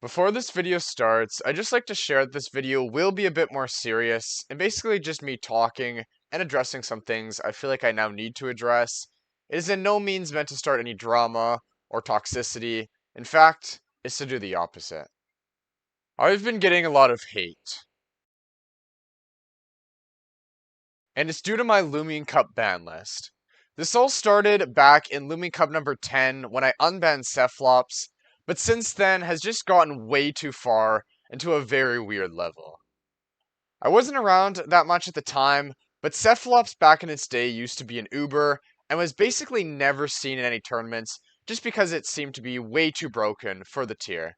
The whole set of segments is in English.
Before this video starts, I'd just like to share that this video will be a bit more serious, and basically just me talking and addressing some things I feel like I now need to address. It is in no means meant to start any drama or toxicity. In fact, it's to do the opposite. I've been getting a lot of hate, and it's due to my Lumion Cup ban list. This all started back in Lumion Cup number 10 when I unbanned Cephalops, but since then has just gotten way too far into a very weird level. I wasn't around that much at the time, but Cephalops back in its day used to be an Uber and was basically never seen in any tournaments just because it seemed to be way too broken for the tier.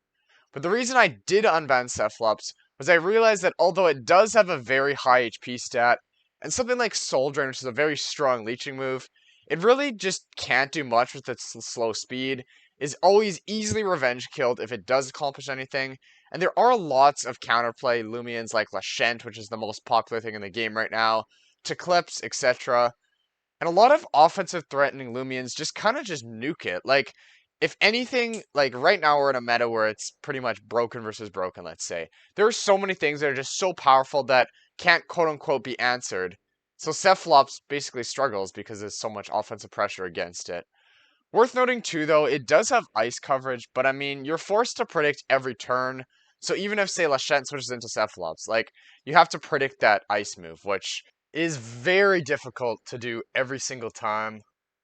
But the reason I did unban Cephalops was I realized that although it does have a very high HP stat, and something like Soul Drain, which is a very strong leeching move, it really just can't do much with its slow speed, is always easily revenge killed if it does accomplish anything, and there are lots of counterplay Lumions like Lashent, which is the most popular thing in the game right now, to Clips, etc. And a lot of offensive threatening Lumions just kind of just nuke it. Like, if anything, like right now we're in a meta where it's pretty much broken versus broken, let's say. There are so many things that are just so powerful that can't quote unquote be answered. So Cephalops basically struggles because there's so much offensive pressure against it. Worth noting too though, it does have ice coverage, but I mean, you're forced to predict every turn. So even if, say, Lashent switches into Cephalops, like, you have to predict that ice move, which is very difficult to do every single time.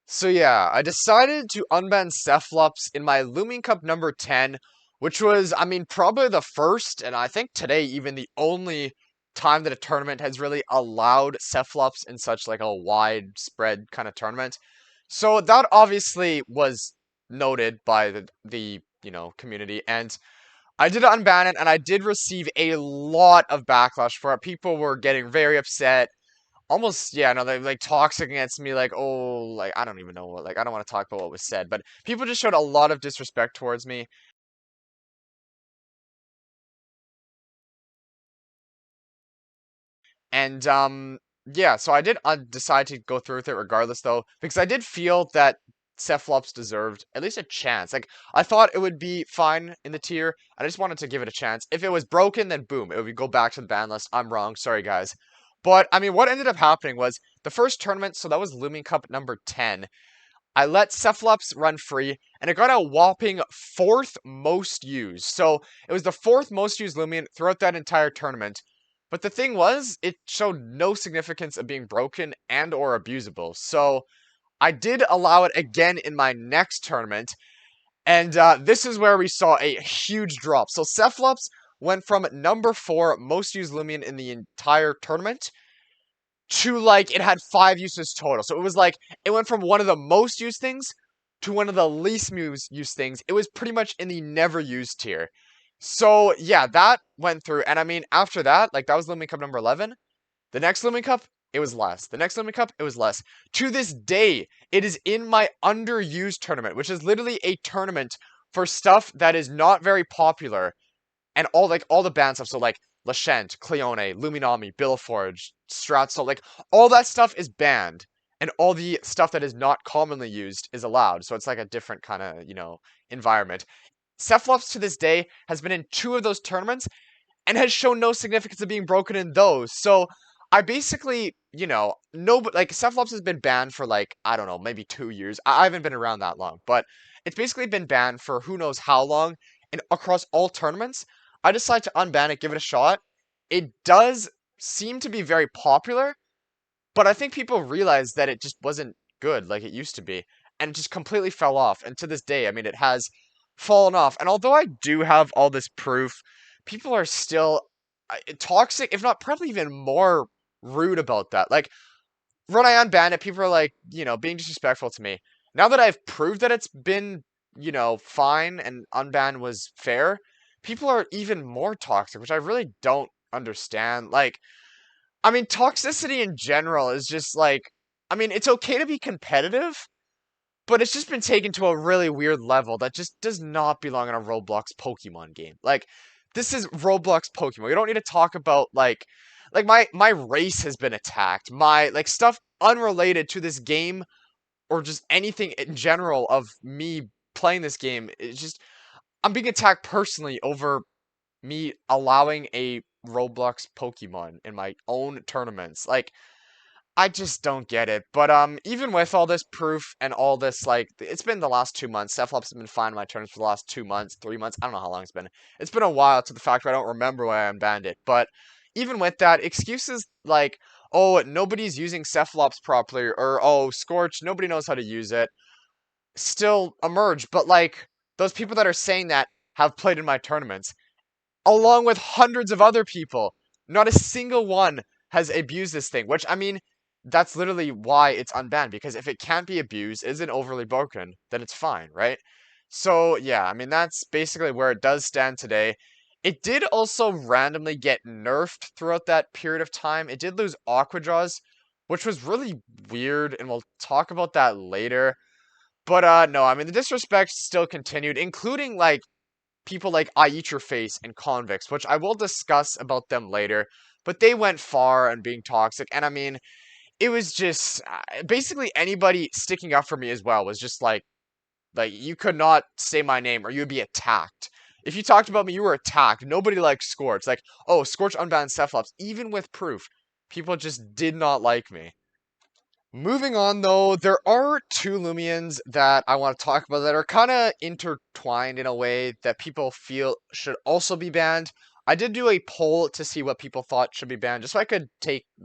So yeah, I decided to unban Cephalops in my Lumion Cup number 10, which was, I mean, probably the first, and I think today even the only time that a tournament has really allowed Cephalops in such like a widespread kind of tournament. So that obviously was noted by the community, and I did unban it, and I did receive a lot of backlash for it. People were getting very upset, almost, yeah, no, they like toxic against me, like, oh, like, I don't even know what, like, I don't want to talk about what was said, but people just showed a lot of disrespect towards me. And, yeah, so I did decide to go through with it regardless, though, because I did feel that Cephalops deserved at least a chance. Like, I thought it would be fine in the tier. I just wanted to give it a chance. If it was broken, then boom, it would go back to the ban list. I'm wrong. Sorry, guys. But, I mean, what ended up happening was the first tournament, so that was Lumion Cup number 10. I let Cephalops run free, and it got a whopping fourth most used. So it was the fourth most used Lumion throughout that entire tournament. But the thing was, it showed no significance of being broken and or abusable. So I did allow it again in my next tournament, and this is where we saw a huge drop. So Cephalops went from number 4 most used Lumion in the entire tournament to like it had 5 uses total. So it was like it went from one of the most used things to one of the least used things. It was pretty much in the never used tier. So yeah, that went through. And I mean, after that, like that was Lumion Cup number 11. The next Lumion Cup, it was less. The next Lumion Cup, it was less. To this day, it is in my underused tournament, which is literally a tournament for stuff that is not very popular and all the banned stuff. So like Lashent, Cleone, Luminami, Billforge, Stratso, like all that stuff is banned, and all the stuff that is not commonly used is allowed. So it's like a different kind of environment. Cephalops to this day has been in 2 of those tournaments and has shown no significance of being broken in those. So I basically, no, but like Cephalops has been banned for like, I don't know, maybe 2 years. I haven't been around that long, but it's basically been banned for who knows how long and across all tournaments. I decided to unban it, give it a shot. It does seem to be very popular, but I think people realized that it just wasn't good like it used to be, and it just completely fell off. And to this day, I mean, it has fallen off. And although I do have all this proof, people are still toxic, if not probably even more rude about that. Like, when I unbanned it, people are like, being disrespectful to me. Now that I've proved that it's been, fine and unban was fair, people are even more toxic, which I really don't understand. Like, I mean, toxicity in general is just like, I mean, it's okay to be competitive, but it's just been taken to a really weird level that just does not belong in a Roblox Pokemon game. Like, this is Roblox Pokemon. We don't need to talk about like my race has been attacked. My like stuff unrelated to this game or just anything in general of me playing this game. It's just I'm being attacked personally over me allowing a Roblox Pokemon in my own tournaments. Like, I just don't get it. But even with all this proof and all this, like, it's been the last 2 months. Cephalops has been fine in my tournaments for the last 2 months, 3 months. I don't know how long it's been. It's been a while to the fact where I don't remember why I unbanned it. But even with that, excuses like, oh, nobody's using Cephalops properly, or oh, Scorch, nobody knows how to use it, still emerge. But like, those people that are saying that have played in my tournaments along with hundreds of other people. Not a single one has abused this thing, which, I mean, that's literally why it's unbanned, because if it can't be abused, isn't overly broken, then it's fine, right? So, yeah, I mean, that's basically where it does stand today. It did also randomly get nerfed throughout that period of time. It did lose Aqua Jaws, which was really weird, and we'll talk about that later. But, no, I mean, the disrespect still continued, including, like, people like I Eat Your Face and Convicts, which I will discuss about them later, but they went far and being toxic. And I mean, it was just basically anybody sticking up for me as well was just like you could not say my name or you would be attacked. If you talked about me, you were attacked. Nobody liked Scorch. Like, oh, Scorch unbanned Cephalops, even with proof. People just did not like me. Moving on though, there are two Lumions that I want to talk about that are kind of intertwined in a way that people feel should also be banned. I did do a poll to see what people thought should be banned, just so I could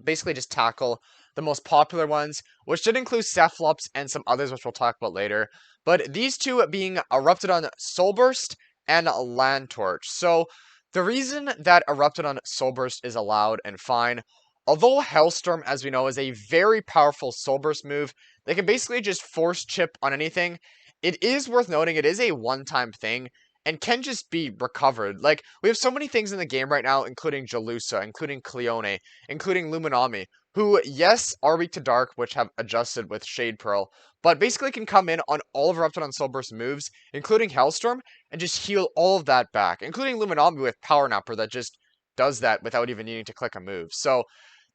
basically just tackle the most popular ones, which did include Cephalops and some others, which we'll talk about later. But these two being Erupted on Soulburst and Land Torch. So the reason that Erupted on Soulburst is allowed and fine, although Hellstorm, as we know, is a very powerful Soul Burst move that can basically just force chip on anything, it is worth noting it is a one-time thing and can just be recovered. Like, we have so many things in the game right now, including Jalusa, including Cleone, including Luminami, who, yes, are weak to Dark, which have adjusted with Shade Pearl, but basically can come in on all of Erupted on Soul Burst moves, including Hellstorm, and just heal all of that back, including Luminami with Power Napper that just does that without even needing to click a move. So,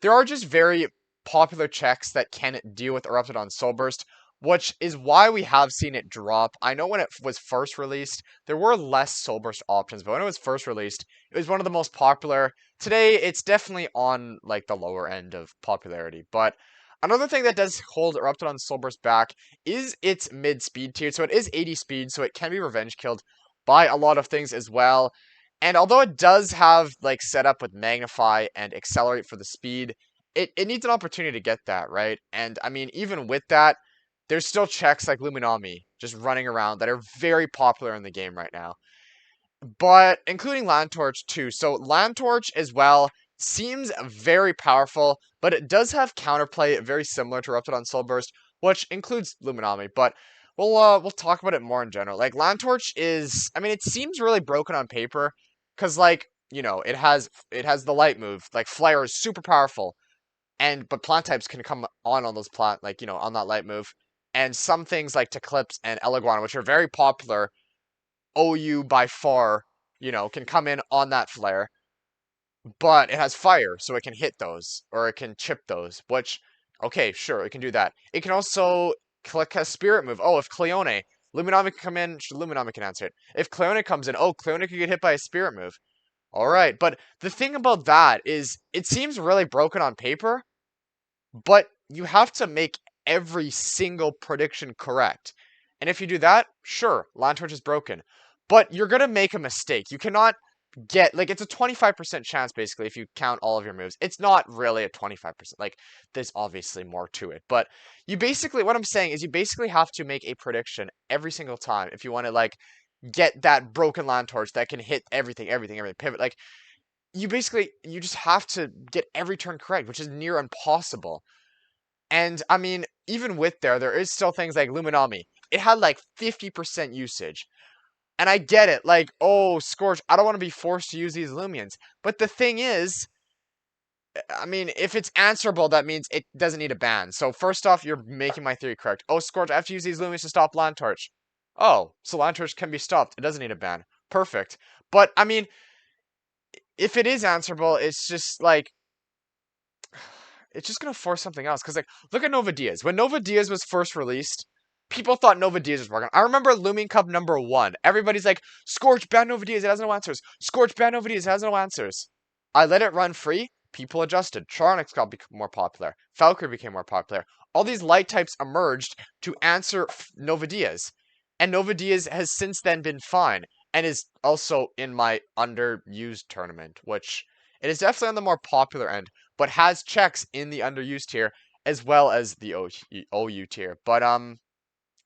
there are just very popular checks that can deal with Erupted on Soul Burst, which is why we have seen it drop. I know when it was first released, there were less Soul Burst options, but when it was first released, it was one of the most popular. Today, it's definitely on like the lower end of popularity. But another thing that does hold Erupted on Soul Burst back is its mid-speed tier. So it is 80 speed, so it can be revenge killed by a lot of things as well. And although it does have like setup with Magnify and Accelerate for the speed, it needs an opportunity to get that, right? And I mean, even with that, there's still checks like Luminami just running around that are very popular in the game right now. But including Land Torch too. So Land Torch as well seems very powerful, but it does have counterplay very similar to Erupted on Soul Burst, which includes Luminami. But we'll talk about it more in general. Like Land Torch is, I mean, it seems really broken on paper, because like it has the light move. Like Flare is super powerful, and but plant types can come on those plant, like on that light move. And some things like Teclipse and Eleguana, which are very popular, OU by far, can come in on that flare, but it has fire, so it can hit those, or it can chip those, which, okay, sure, it can do that. It can also click a spirit move. Oh, if Cleone, Luminami can come in, Luminami can answer it. If Cleone comes in, oh, Cleone can get hit by a spirit move. Alright, but the thing about that is, it seems really broken on paper, but you have to make every single prediction correct. And if you do that, sure, Land Torch is broken. But you're going to make a mistake. You cannot get, like, it's a 25% chance, basically, if you count all of your moves. It's not really a 25%. Like, there's obviously more to it. But you basically, what I'm saying is you basically have to make a prediction every single time if you want to, like, get that broken Land Torch that can hit everything, pivot. Like, you just have to get every turn correct, which is near impossible. And I mean, even with there is still things like Luminami. It had like 50% usage. And I get it, like, oh, Scorch, I don't want to be forced to use these Lumions. But the thing is, I mean, if it's answerable, that means it doesn't need a ban. So first off, you're making my theory correct. Oh, Scorch, I have to use these Lumions to stop Land Torch. Oh, so Land Torch can be stopped. It doesn't need a ban. Perfect. But, I mean, if it is answerable, it's just like, it's just gonna force something else. Because like, look at Nova Diaz. When Nova Diaz was first released, people thought Nova Diaz was working. I remember Looming Cup #1. Everybody's like, Scorch, ban Nova Diaz, it has no answers. Scorch, ban Nova Diaz, it has no answers. I let it run free. People adjusted. Charnix got more popular. Falker became more popular. All these light types emerged to answer Nova Diaz. And Nova Diaz has since then been fine. And is also in my underused tournament, which it is definitely on the more popular end, but has checks in the underused tier as well as the OU tier. But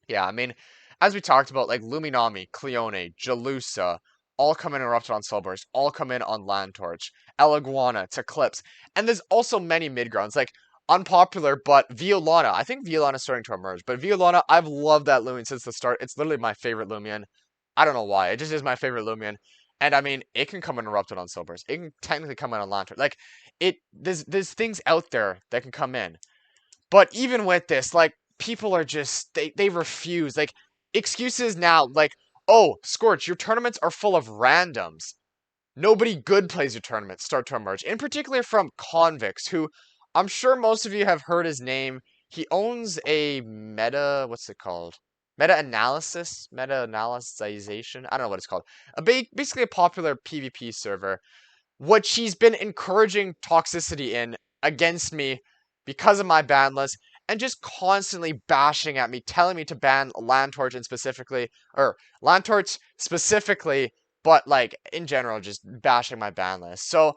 yeah, I mean, as we talked about, like Luminami, Cleone, Jalusa, all come in Erupted on Soulburst, all come in on Landtorch, Eliguana, Eclipse, and there's also many mid-grounds, like unpopular, but Violana. I think Violana is starting to emerge, but Violana, I've loved that Lumion since the start. It's literally my favorite Lumion. I don't know why, it just is my favorite Lumion. And I mean, it can come in Erupted on Soulburst. It can technically come in on Landtorch. Like, there's things out there that can come in. But even with this, like, people are just, they refuse. Like, excuses now, like, oh, Scorch, your tournaments are full of randoms. Nobody good plays your tournaments start to emerge. In particular from Convicts, who I'm sure most of you have heard his name. He owns a what's it called? Meta-analyzation? I don't know what it's called. Basically a popular PvP server which he's been encouraging toxicity in against me because of my ban list and just constantly bashing at me, telling me to ban Landtorch and specifically, or Landtorch specifically, but like in general, just bashing my ban list. So,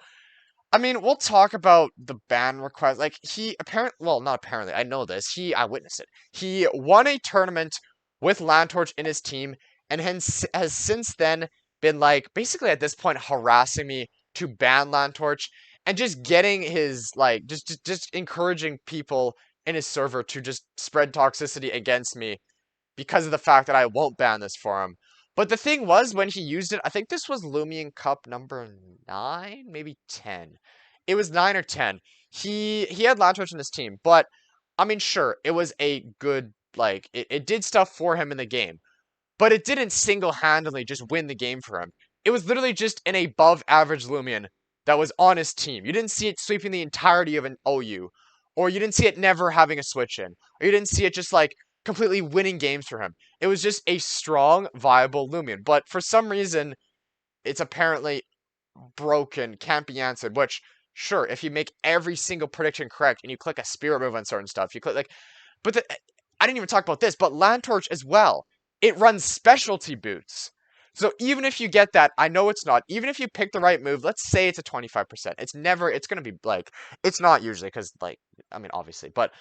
I mean, we'll talk about the ban request. Like, he apparently, well, not apparently, I know this. I witnessed it. He won a tournament with Landtorch in his team and has since then been, like, basically at this point harassing me to ban Landtorch and just getting his, like, just encouraging people in his server to just spread toxicity against me because of the fact that I won't ban this for him. But the thing was, when he used it, I think this was Lumion Cup #9, maybe 10. It was 9 or 10. He had Lantorch in his team, but I mean, sure, it was a good, like, it did stuff for him in the game. But it didn't single-handedly just win the game for him. It was literally just an above-average Lumion that was on his team. You didn't see it sweeping the entirety of an OU. Or you didn't see it never having a switch-in. Or you didn't see it just, like, completely winning games for him. It was just a strong, viable Lumion. But for some reason, it's apparently broken, can't be answered, which, sure, if you make every single prediction correct and you click a spirit move on certain stuff, you click, like, but I didn't even talk about this, but Landtorch as well. It runs specialty boots. So even if you get that, I know it's not. Even if you pick the right move, let's say it's a 25%. It's going to be like, it's not usually because like, I mean, obviously, but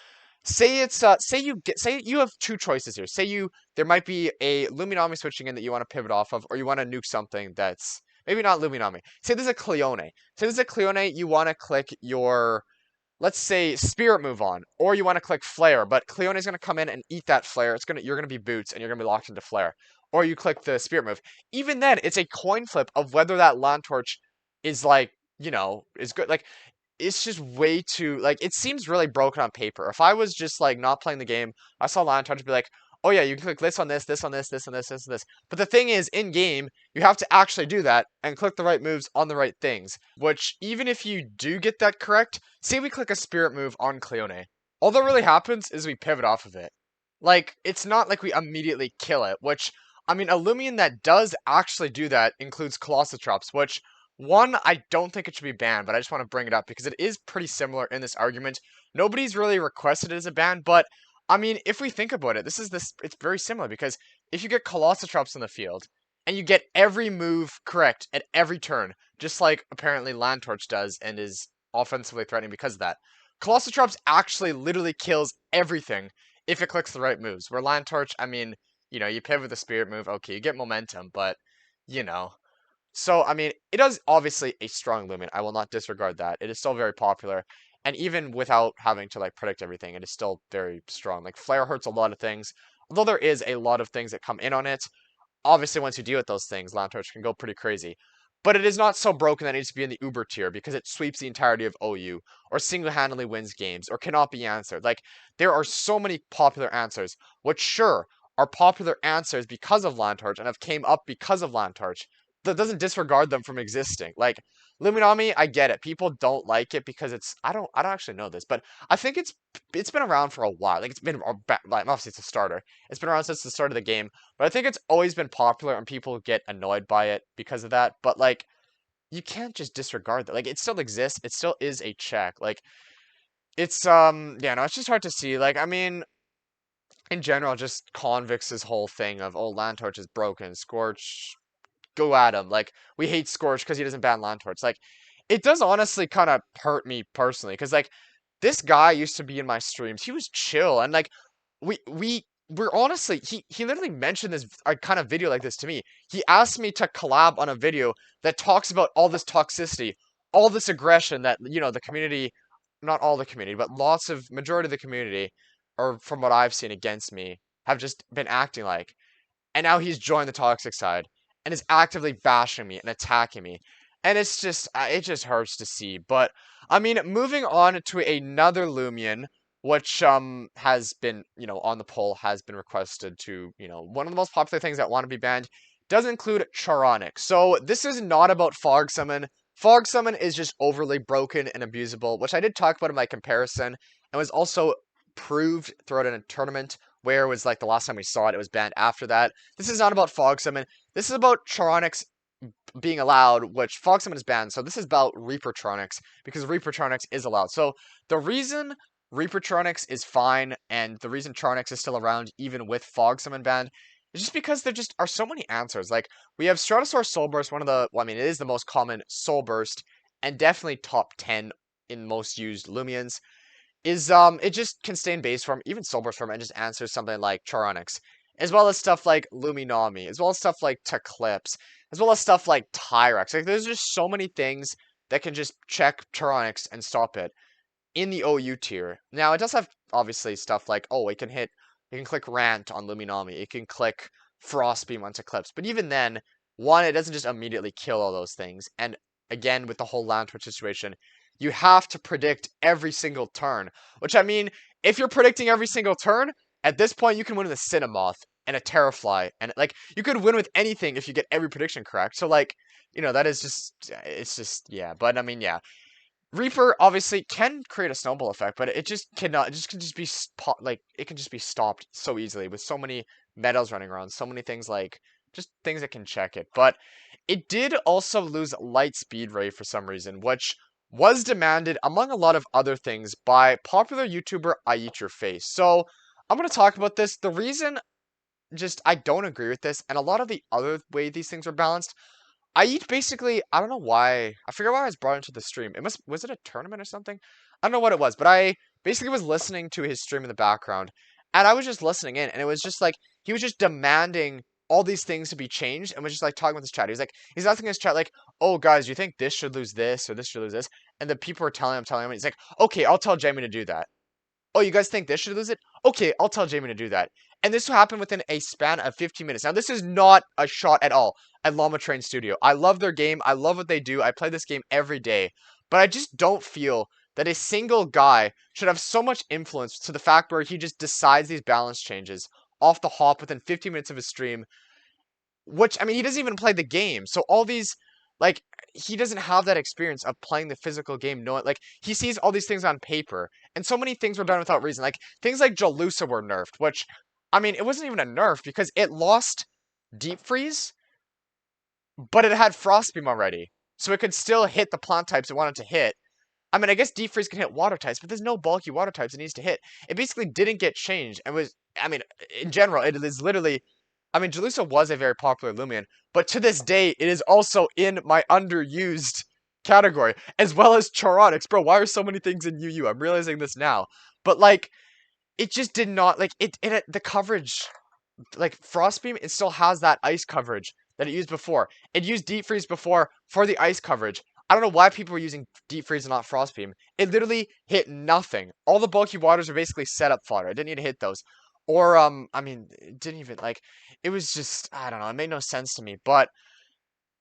say it's, say you have two choices here. There might be a Luminami switching in that you want to pivot off of, or you want to nuke something that's maybe not Luminami. Say there's a Cleone. Say there's a Cleone, you want to click your, let's say, Spirit move on, or you want to click Flare, but Cleone is going to come in and eat that Flare. You're going to be Boots, and you're going to be locked into Flare. Or you click the Spirit move. Even then, it's a coin flip of whether that Landtorch is like, is good. Like, it's just way too, like, it seems really broken on paper. If I was just, like, not playing the game, I saw Landtorch be like, oh yeah, you can click this on this, this on this, this on this, this on this. But the thing is, in game, you have to actually do that and click the right moves on the right things. Which, even if you do get that correct, say we click a spirit move on Cleone. All that really happens is we pivot off of it. Like, it's not like we immediately kill it, which, I mean, a Lumion that does actually do that includes Colossotrops, which, one, I don't think it should be banned, but I just want to bring it up because it is pretty similar in this argument. Nobody's really requested it as a ban, but I mean, if we think about it, it's very similar because if you get Colossotrops in the field and you get every move correct at every turn, just like apparently Landtorch does and is offensively threatening because of that, Colossotrops actually literally kills everything if it clicks the right moves. Where Landtorch, I mean, you pivot the spirit move, okay, you get momentum, but you know. So, I mean, it is obviously a strong Lumion. I will not disregard that. It is still very popular. And even without having to, like, predict everything, it is still very strong. Like, Flare hurts a lot of things. Although there is a lot of things that come in on it, obviously once you deal with those things, Landtorch can go pretty crazy. But it is not so broken that it needs to be in the Uber tier because it sweeps the entirety of OU, or single-handedly wins games, or cannot be answered. Like, there are so many popular answers, which sure, are popular answers because of Landtorch, and have came up because of Landtorch, that doesn't disregard them from existing. Like Luminami, I get it. People don't like it because it's I don't actually know this, but I think it's been around for a while. Like it's been like obviously it's a starter. It's been around since the start of the game, but I think it's always been popular and people get annoyed by it because of that. But like you can't just disregard that. Like it still exists. It still is a check. Like it's yeah, no, it's just hard to see. Like I mean, in general, just Convict's whole thing of oh Landtorch is broken, Scorch go at him. Like we hate Scorch because he doesn't ban Lantorts. Like it does honestly kind of hurt me personally because like this guy used to be in my streams. He was chill and like we're honestly he literally mentioned this kind of video like this to me. He asked me to collab on a video that talks about all this toxicity, all this aggression that the community, not all the community, but lots of majority of the community, or from what I've seen against me, have just been acting like. And now he's joined the toxic side and is actively bashing me and attacking me. And it just hurts to see. But I mean, moving on to another Lumion, which has been, on the poll has been requested to, one of the most popular things that want to be banned does include Charonic. So this is not about Fog Summon. Fog Summon is just overly broken and abusable, which I did talk about in my comparison, and was also proved throughout a tournament where it was like the last time we saw it, it was banned after that. This is not about Fog Summon. This is about Charonics being allowed, which Fog Summon is banned. So this is about Reapertronics because Reapertronics is allowed. So the reason Reapertronics is fine and the reason Charonics is still around even with Fog Summon banned is just because there just are so many answers. Like we have Stratosaur Soul Burst, one of the, well, I mean, it is the most common Soul Burst and definitely top 10 in most used Lumions is it just can stay in base form, even Soul Burst form, and just answers something like Charonix, as well as stuff like Luminami, as well as stuff like Teclipse, as well as stuff like Tyrex. Like there's just so many things that can just check Charonix and stop it in the OU tier. Now it does have obviously stuff like it can click Rant on Luminami, it can click Frostbeam on Eclipse, but even then, one, it doesn't just immediately kill all those things, and again with the whole Lantwitch situation, you have to predict every single turn. Which I mean, if you're predicting every single turn, at this point you can win with a Cinemoth and a Terrafly, and like you could win with anything if you get every prediction correct. So like, that is just it's just yeah. But I mean yeah, Reaper obviously can create a snowball effect, but it just cannot. It just can just be like it can just be stopped so easily with so many meadows running around, so many things like just things that can check it. But it did also lose light speed ray for some reason, which was demanded among a lot of other things by popular YouTuber I Eat Your Face. So I'm gonna talk about this. The reason just I don't agree with this, and a lot of the other way these things are balanced I eat basically, I don't know why. I forget why I was brought into the stream. Was it a tournament or something? I don't know what it was, but I basically was listening to his stream in the background, and I was just listening in, and it was just like he was just demanding all these things to be changed, and was just like talking with his chat. He's asking his chat like, "Oh guys, do you think this should lose this or this should lose this?" And the people are telling him, and he's like, "Okay, I'll tell Jamie to do that." Oh, you guys think this should lose it? Okay, I'll tell Jamie to do that. And this will happen within a span of 15 minutes. Now, this is not a shot at all at Llama Train Studio. I love their game. I love what they do. I play this game every day. But I just don't feel that a single guy should have so much influence to the fact where he just decides these balance changes off the hop within 15 minutes of his stream, which, I mean, he doesn't even play the game. So all these, like, he doesn't have that experience of playing the physical game. Knowing, like, he sees all these things on paper, and so many things were done without reason. Like, things like Jalusa were nerfed, which, I mean, it wasn't even a nerf because it lost Deep Freeze, but it had Frostbeam already. So it could still hit the plant types it wanted to hit. I mean, I guess Deep Freeze can hit water types, but there's no bulky water types it needs to hit. It basically didn't get changed and was, I mean, in general, it is literally, I mean, Jalusa was a very popular Lumion, but to this day, it is also in my underused category, as well as Charonix. Bro, why are so many things in UU? I'm realizing this now. But, like, it just did not, like, the coverage, like, Frostbeam, it still has that ice coverage that it used before. It used Deep Freeze before for the ice coverage. I don't know why people were using Deep Freeze and not Frostbeam. It literally hit nothing. All the bulky waters are basically setup fodder. I didn't need to hit those. Or, I mean, it didn't even, like, it was just, I don't know, it made no sense to me. But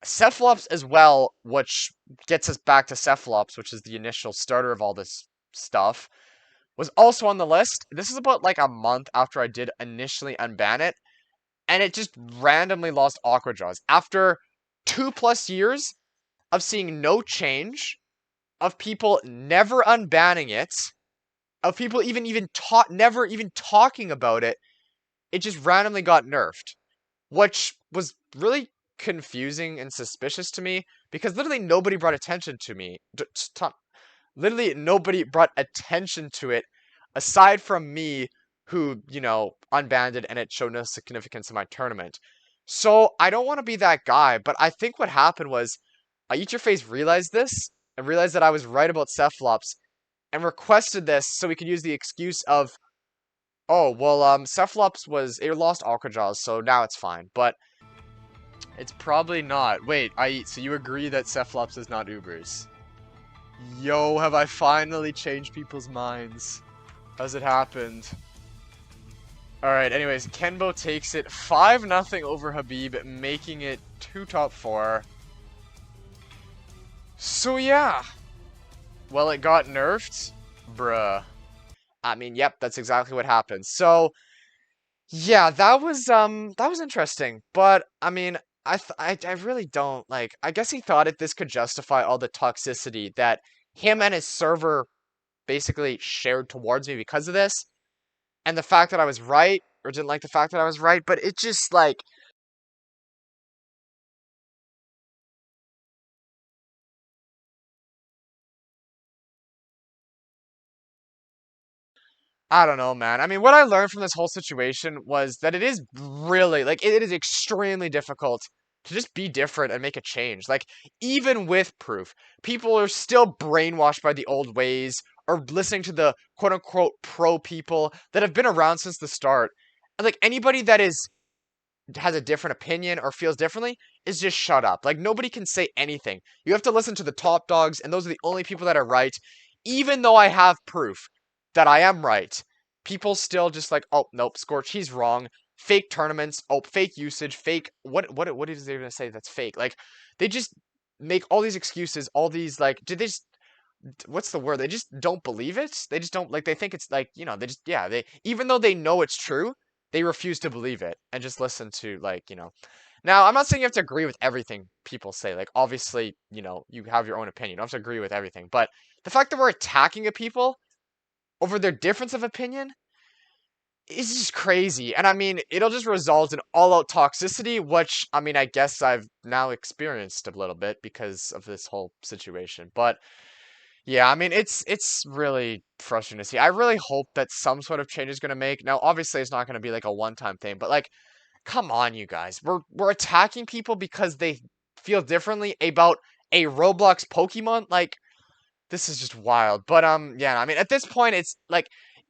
Cephalops as well, which gets us back to Cephalops, which is the initial starter of all this stuff, was also on the list. This is about, like, a month after I did initially unban it, and it just randomly lost Aqua Jaws. After 2+ years of seeing no change, of people never unbanning it, of people never even talking about it. It just randomly got nerfed, which was really confusing and suspicious to me because literally nobody brought attention to me. Literally nobody brought attention to it aside from me, who, unbanned it and it showed no significance in my tournament. So I don't want to be that guy, but I think what happened was Eat Your Face realized this and realized that I was right about Cephalops and requested this so we could use the excuse of, oh, well, Cephalops it lost Alcatraz, so now it's fine. But it's probably not. Wait, so you agree that Cephalops is not Ubers? Yo, have I finally changed people's minds? Has it happened? Alright, anyways, Kenbo takes it 5-0 over Habib, making it 2 top 4. So yeah. Well, it got nerfed? Bruh. I mean, yep, that's exactly what happened. So, yeah, that was interesting. But, I mean, I really don't, like, I guess he thought this could justify all the toxicity that him and his server basically shared towards me because of this. And the fact that I was right, or didn't like the fact that I was right, but it just, like, I don't know, man. I mean, what I learned from this whole situation was that it is really, like, it is extremely difficult to just be different and make a change. Like, even with proof, people are still brainwashed by the old ways or listening to the quote unquote pro people that have been around since the start. And, like, anybody that has a different opinion or feels differently is just shut up. Like, nobody can say anything. You have to listen to the top dogs, and those are the only people that are right. Even though I have proof that I am right, people still just like, oh, nope, Scorch, he's wrong. Fake tournaments, oh, fake usage, fake, what is they gonna say that's fake? Like, they just make all these excuses, all these, like, did they just, what's the word? They just don't believe it. They just don't, like, they think it's like, they just, yeah, even though they know it's true, they refuse to believe it and just listen to, like, Now, I'm not saying you have to agree with everything people say. Like, obviously, you have your own opinion. You don't have to agree with everything. But the fact that we're attacking a people over their difference of opinion is just crazy. And I mean, it'll just result in all-out toxicity, which, I mean, I guess I've now experienced a little bit because of this whole situation. But yeah, I mean, it's really frustrating to see. I really hope that some sort of change is going to make. Now, obviously, it's not going to be like a one-time thing, but like, come on, you guys. We're attacking people because they feel differently about a Roblox Pokemon. Like, this is just wild. But yeah, I mean, at this point, it's like,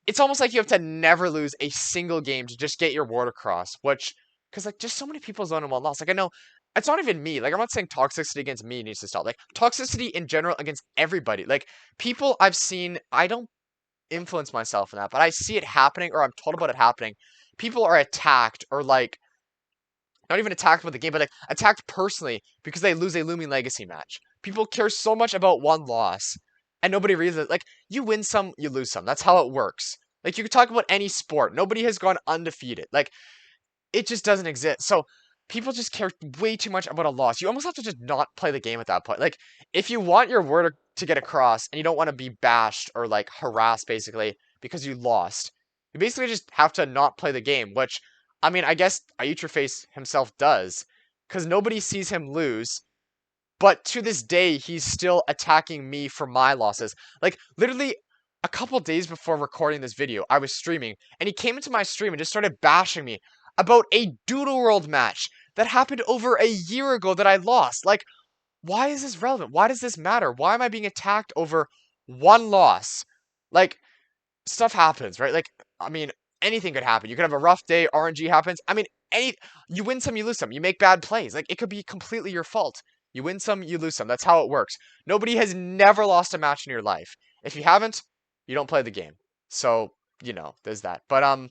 it's almost like you have to never lose a single game to just get your word across. Which, because like, just so many people's own and one loss. Like, I know it's not even me. Like, I'm not saying toxicity against me needs to stop. Like, toxicity in general against everybody. Like, people I've seen, I don't influence myself in that, but I see it happening, or I'm told about it happening. People are attacked, or like, not even attacked with the game, but like attacked personally because they lose a looming legacy match. People care so much about one loss, and nobody reads it. Like, you win some, you lose some. That's how it works. Like, you could talk about any sport. Nobody has gone undefeated. Like, it just doesn't exist. So people just care way too much about a loss. You almost have to just not play the game at that point. Like, if you want your word to get across and you don't want to be bashed or like harassed basically because you lost, you basically just have to not play the game, which, I mean, I guess Face himself does, because nobody sees him lose. But to this day, he's still attacking me for my losses. Like, literally, a couple days before recording this video, I was streaming, and he came into my stream and just started bashing me about a Doodle World match that happened over a year ago that I lost. Like, why is this relevant? Why does this matter? Why am I being attacked over one loss? Like, stuff happens, right? Like, I mean, anything could happen. You could have a rough day, RNG happens. I mean, you win some, you lose some. You make bad plays. Like, it could be completely your fault. You win some, you lose some. That's how it works. Nobody has never lost a match in your life. If you haven't, you don't play the game. So, there's that. But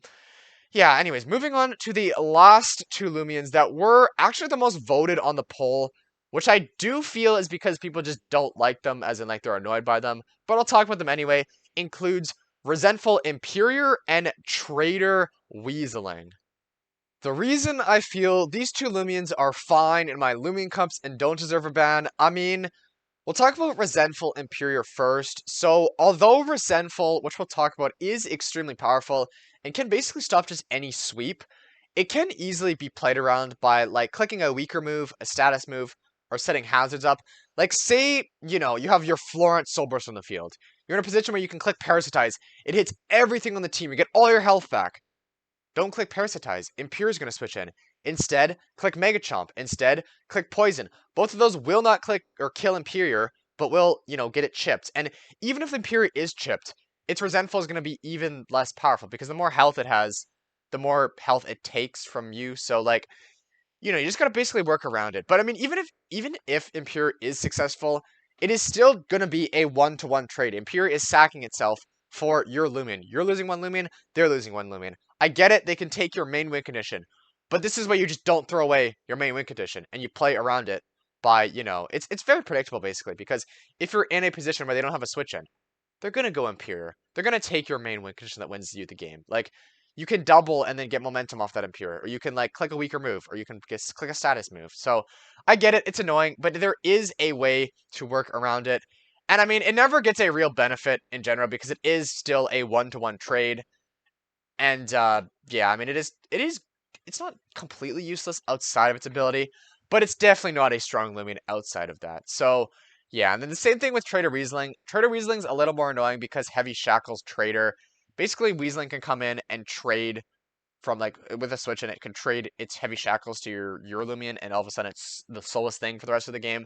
yeah, anyways, moving on to the last two Lumions that were actually the most voted on the poll, which I do feel is because people just don't like them, as in, like, they're annoyed by them. But I'll talk about them anyway. Includes Resentful Imperior and Traitor Weaseling. The reason I feel these two Lumions are fine in my Lumion Cups and don't deserve a ban, I mean, we'll talk about Resentful Imperior first. So, although Resentful, which we'll talk about, is extremely powerful and can basically stop just any sweep, it can easily be played around by, like, clicking a weaker move, a status move, or setting hazards up. Like, say, you have your Florent Soulburst on the field. You're in a position where you can click Parasitize. It hits everything on the team. You get all your health back. Don't click Parasitize. Impure is going to switch in. Instead, click Mega Chomp. Instead, click Poison. Both of those will not click or kill Imperior, but will, get it chipped. And even if Imperior is chipped, its Resentful is going to be even less powerful because the more health it has, the more health it takes from you. So, like, you just gotta basically work around it. But I mean, even if Impure is successful, it is still gonna be a one-to-one trade. Impure is sacking itself for your Lumion. You're losing one Lumion, they're losing one Lumion. I get it, they can take your main win condition, but this is where you just don't throw away your main win condition and you play around it by, it's very predictable basically because if you're in a position where they don't have a switch in, they're gonna go Impure. They're gonna take your main win condition that wins you the game. Like, you can double and then get momentum off that Impure, or you can like click a weaker move, or you can just click a status move. So I get it, it's annoying, but there is a way to work around it. And I mean, it never gets a real benefit in general because it is still a one-to-one trade. And yeah, I mean, it's not completely useless outside of its ability, but it's definitely not a strong Lumion outside of that. So yeah, and then the same thing with Trader Riesling. Trader Riesling's a little more annoying because Heavy Shackles Trader. Basically, Riesling can come in and trade from like with a switch, and it can trade its Heavy Shackles to your Lumion, and all of a sudden it's the slowest thing for the rest of the game.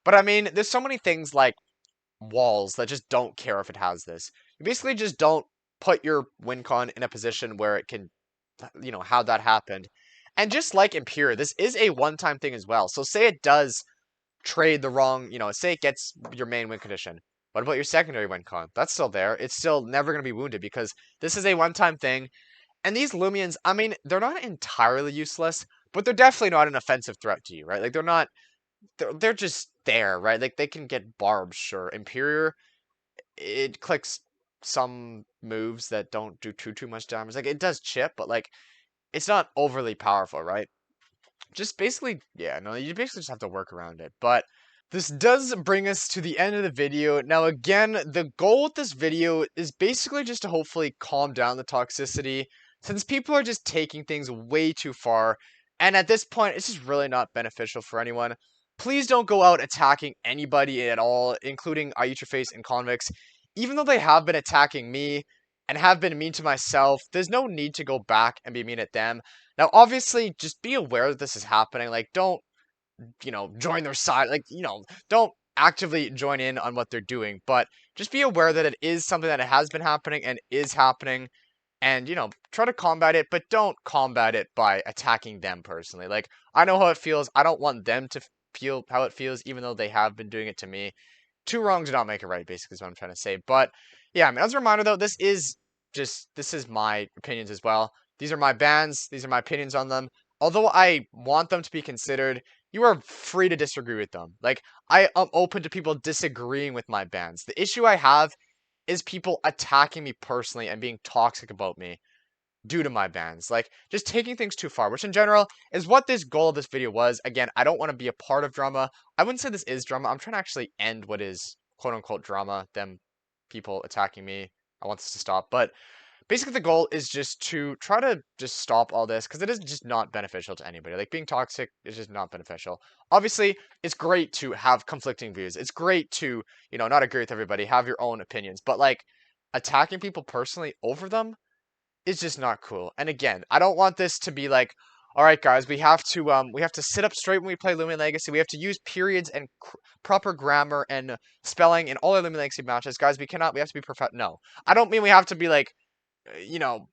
But I mean, there's so many things like walls that just don't care if it has this. You basically just don't put your win con in a position where it can, how that happened. And just like Impure, this is a one-time thing as well. So say it does trade the wrong, say it gets your main win condition. What about your secondary win con? That's still there. It's still never going to be wounded because this is a one-time thing. And these Lumions, I mean, they're not entirely useless, but they're definitely not an offensive threat to you, right? Like, they're just there, right? Like, they can get barbs, sure. Imperior, it clicks some moves that don't do too much damage. Like, it does chip, but, like, it's not overly powerful, right? Just basically, yeah, no, you basically just have to work around it. But this does bring us to the end of the video. Now, again, the goal with this video is basically just to hopefully calm down the toxicity, since people are just taking things way too far, and at this point, it's just really not beneficial for anyone. Please don't go out attacking anybody at all, including I Eat Your Face and convicts. Even though they have been attacking me and have been mean to myself, there's no need to go back and be mean at them. Now, obviously, just be aware that this is happening. Like, don't join their side. Like, don't actively join in on what they're doing, but just be aware that it is something that has been happening and is happening. And, try to combat it, but don't combat it by attacking them personally. Like, I know how it feels. I don't want them to feel how it feels, even though they have been doing it to me. Two wrongs do not make it right, basically, is what I'm trying to say. But, yeah, I mean, as a reminder, though, this is my opinions as well. These are my bans. These are my opinions on them. Although I want them to be considered, you are free to disagree with them. Like, I am open to people disagreeing with my bans. The issue I have is people attacking me personally and being toxic about me due to my bans. Like, just taking things too far, which in general is what this goal of this video was. Again, I don't want to be a part of drama. I wouldn't say this is drama. I'm trying to actually end what is quote-unquote drama, them people attacking me. I want this to stop. But basically the goal is just to try to just stop all this because it is just not beneficial to anybody. Like, being toxic is just not beneficial. Obviously, it's great to have conflicting views. It's great to, not agree with everybody, have your own opinions. But, like, attacking people personally over them is just not cool. And again, I don't want this to be like, all right, guys, we have to sit up straight when we play Lumion Legacy. We have to use periods and proper grammar and spelling in all our Lumion Legacy matches. Guys, we have to be perfect. No, I don't mean we have to be like, you know,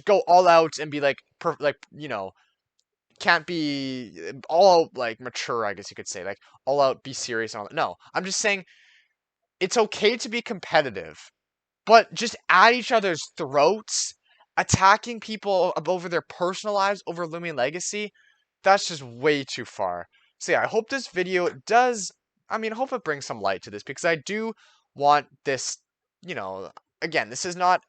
go all out and be like, can't be all out, like, mature, I guess you could say, like, all out, be serious and all that. No, I'm just saying it's okay to be competitive, but just at each other's throats, attacking people over their personal lives over Lumion Legacy, that's just way too far. So yeah, I hope this video does, I hope it brings some light to this, because I do want this, again, this is not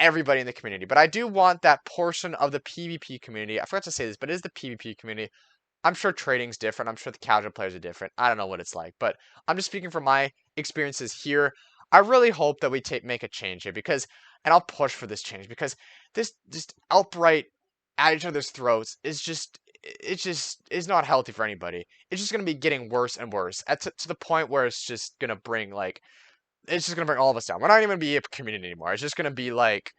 everybody in the community, but I do want that portion of the PvP community. I forgot to say this, but it is the PvP community. I'm sure trading's different. I'm sure the casual players are different. I don't know what it's like, but I'm just speaking from my experiences here. I really hope that we make a change here because, and I'll push for this change because this just outright at each other's throats is just, it just is not healthy for anybody. It's just going to be getting worse and worse to the point where it's just going to bring like, it's just going to bring all of us down. We're not even going to be a community anymore. It's just going to be like,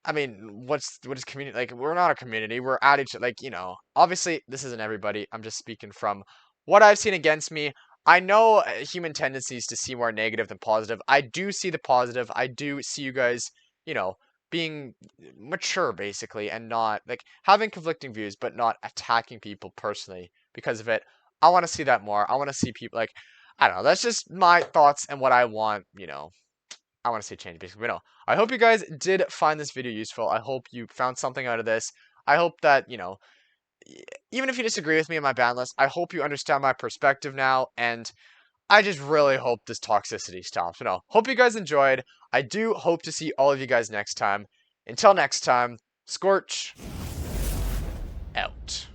I mean, what is community like? We're not a community. We're at each like Obviously, this isn't everybody. I'm just speaking from what I've seen against me. I know human tendencies to see more negative than positive. I do see the positive. I do see you guys, you know, being mature basically, and not like having conflicting views, but not attacking people personally because of it. I want to see that more. I want to see people like I don't know. That's just my thoughts and what I want. I want to say change basically. But no, I hope you guys did find this video useful. I hope you found something out of this. I hope that, even if you disagree with me on my ban list, I hope you understand my perspective now. And I just really hope this toxicity stops. But no, hope you guys enjoyed. I do hope to see all of you guys next time. Until next time, Scorch out.